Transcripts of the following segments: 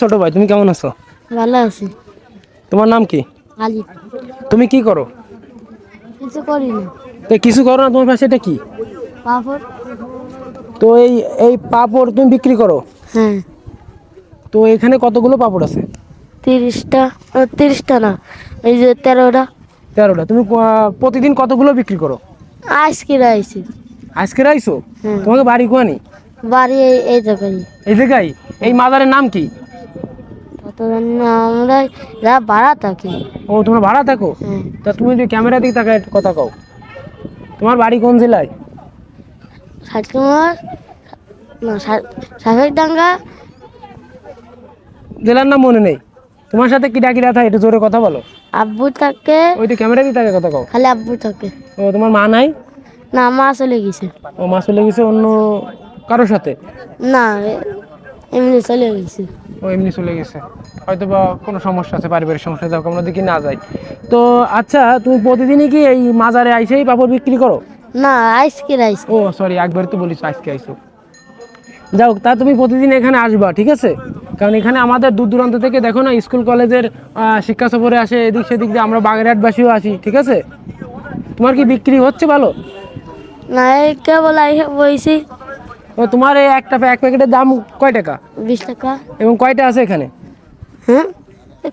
ছোট ভাই, তুমি কেমন আছো? ভালো আছি। তোমার নাম কি? আলি। তুমি কি করো? কিছু করি না। তো কিছু করো না, তোমার পাশে এটা কি? পাপড়। তো এই পাপড় তুমি বিক্রি করো? হ্যাঁ। তো এখানে কতগুলো পাপড় আছে? 30টা। 30টা না, এই যে 13টা। 13টা। তুমি প্রতিদিন কতগুলো বিক্রি করো? আজকে আইছি। আজকে আইছো? হ্যাঁ। তোমাকে বাড়ি কোয়ানি? বাড়ি এই জায়গায়। এই জায়গায়? এই মাজারের নাম কি? তত জানি না, আমরা যা ভাড়া থাকি। ও, তোমরা ভাড়া থাকো? হ্যাঁ। তা তুমি যে ক্যামেরা দিকে তাকায় কথা কও। তোমার বাড়ি কোন জেলায়? সাতকুমার না, সাফেরডাঙ্গা। জেলার নাম মনে নেই? তোমার সাথে কি ডাকি থাকে, একটু জোরে কথা বলো। আব্বু থাকে। ওই তো ক্যামেরা দিয়ে তাকে কথা কও। খালি আব্বু থাকে। ও, তোমার মা নাই? না, মা চলে গেছে। ও, মা চলে গেছে অন্য কারোর সাথে? না, এমনি চলে গেছে। ও, এমনি চলে গেছে, হয়তো বা কোনো সমস্যা আছে, পারিবারিক সমস্যা, যাও আমরা দিকে না যাই। তো আচ্ছা, তুমি প্রতিদিনই কি এই মাজারে আইসেই পাপড় বিক্রি করো? না, আজকে আইছি। ও সরি, একবার তো বলিস আজকে আইসো। যাও, তা তুমি প্রতিদিন এখানে আসবা, ঠিক আছে? কারণ এখানে আমাদের দূর দূরান্ত থেকে দেখো না, স্কুল কলেজের শিক্ষা সফরে আসে, এদিক সেদিক দিয়ে আমরা বাগেরহাটবাসীও আসি, ঠিক আছে? তোমার কি বিক্রি হচ্ছে ভালো? না, এই কেবল আইসা বইছি। ও, তোমার এই এক প্যাকেটের দাম কয় টাকা? 20 টাকা। এবং কয়টা আছে এখানে? হ্যাঁ,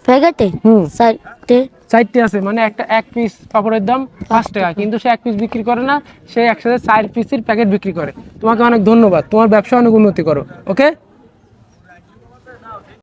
প্যাকেটে হুম, 4টে। 4টে আছে, মানে এক পিস পাপড়ের দাম 5 টাকা, কিন্তু সে এক পিস বিক্রি করে না, সে একসাথে 4 পিসের প্যাকেট বিক্রি করে। তোমাকে অনেক ধন্যবাদ, তোমার ব্যবসা অনেক উন্নতি করো। ওকে।